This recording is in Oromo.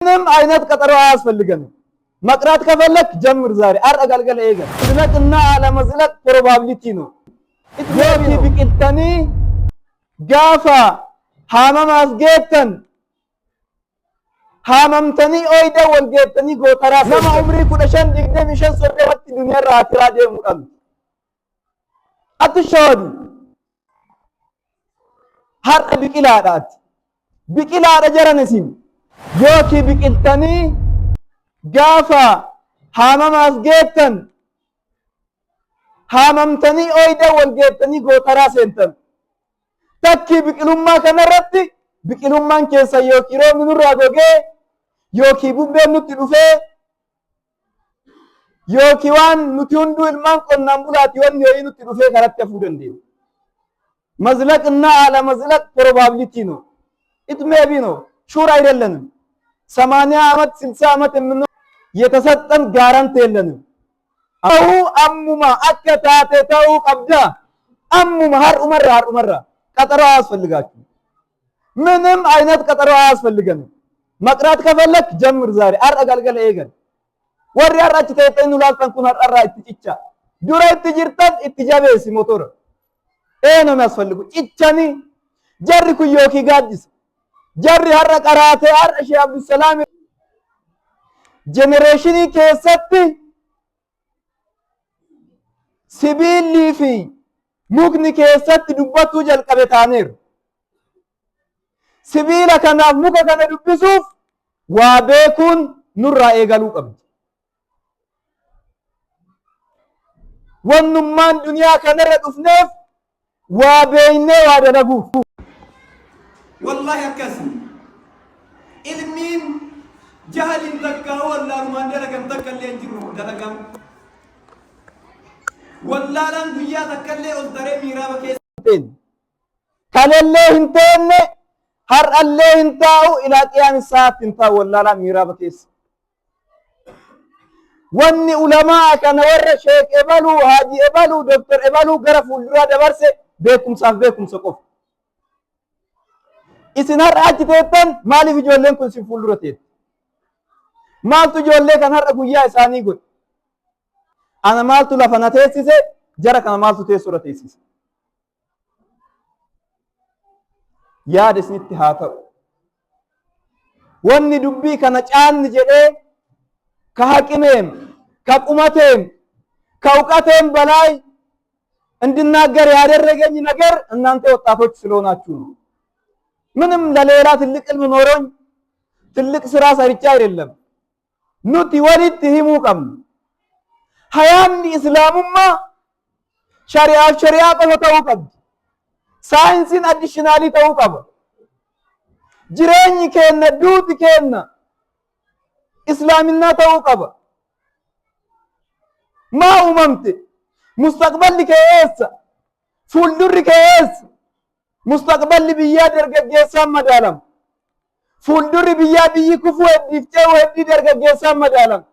ምንም አይነት ቀጠሮ አያስፈልገንም። መቅራት ከፈለክ ጀምር ዛሬ አረጋግጠህ እገ ዝለቅና አለመዝለቅ ፕሮባቢሊቲ ነው። ዮቲ ቢቅልተኒ ጋፋ ሃመማስ ጌተን ሃመምተኒ ኦይደ ወልጌተኒ ጎተራ ለማ ዑምሪ ኩደሸን ዲግደ ሚሸን ሶደት ዱንያ ራትራ ደሙቀም አትሸወዱ ሀር ቢቅላዳት ቢቅላዳ ጀረነሲም ዮቲ ቢቅልተኒ ጋፋ ሃመማስ ጌተን ሃመምተኒ ኦይደ ወልጌተኒ ጎተራ ሴንተን takki biqilummaa kanarratti biqilummaan keessa yookiin roobni nurraa gogee yookiin bubbeen nutti dhufee yookiin waan nuti hunduu ilmaan qonnaan bulaati wanni ho'i nutti dhufee karatti hafuu dandeenya. Mazlaqna ala mazlaq probability ነው it may be ነው ሹር አይደለንም 80 ዓመት 60 ዓመት የተሰጠን ጋራንት የለንም። አው አሙማ አከታተ ተው ቀብዳ አሙማ ሀር ዑመራ ቀጠሮ አያስፈልጋችሁ። ምንም አይነት ቀጠሮ አያስፈልገንም። መቅራት ከፈለክ ጀምር ዛሬ አረጋግጠህ እገ ወሪ አራጭ ተይተኑ ላልተን ኩና አራ እትጭቻ ዱራ እትጅርተን እትጃቤስ ሞቶር ነው የሚያስፈልጉ እቻኒ ጀሪ ኩዮኪ ጋዲስ ጀሪ ሀረ ቀራተ አርሺ አብዱ ሰላም ጀነሬሽኒ ከሰት ሲቢሊ ፊ mukni keessatti dubbatu jalqabe taaneer sibiila kanaaf muka kana dubbisuuf waa beekuun nurraa eegaluu qabdi. Wannummaan duniyaa kanarra dhufneef waa beeynee waa dalaguuf. Wallahi akkasi ilmiin jahalin takka wallaarumaan dalagan takka illee hin jiru dalagam. ወላላን ጉያ ተከለ ኦልተሬ ሚራበ ከሰን ካለለ እንተነ ሀርአለ እንታው ኢላ ቂያም ሰዓት እንታው ወላላ ሚራበ ከሰ ወኒ ዑለማ ከነ ወረ ሼክ ኤበሉ ሃጂ ኤበሉ ዶክተር ኤበሉ ገረፉ ዱራ ደበርሰ ቤኩም ሰቆፍ ኢስናር አጅተን ማሊፍ ጆለን ኩን ሲፉልሩቴ ማልቱ ጆለ ከነር ጉያ ኢሳኒ ጎ ana maaltu lafa na teessise jara kana maaltu teessura teessise yaada isinitti haa ta'u wanni dubbii kana caanni jedhee ka haqimeem ka qumateem ka እውቀቴም በላይ እንድናገር ያደረገኝ ነገር እናንተ ወጣቶች ስለሆናችሁ ነው። ምንም ለሌላ ትልቅ ዕልም ኖሮኝ ትልቅ ስራ ሰርቼ አይደለም። ኑቲ ወሊት ሂሙቀም hayaan islaamummaa shari'aa qofa ta'uu qabdi. Saayinsiin addiishinaalii ta'uu qaba. Jireenyi keenya duuti keenya islaaminaa ta'uu qaba. Maa uumamte mustaqballi kee eessa? Fuuldurri kee eessa? Mustaqballi biyyaa dargaggeessaan madaalama. Fuuldurri biyyaa biyyi kufuu heddiif ce'uu heddii dargaggeessaan madaalama.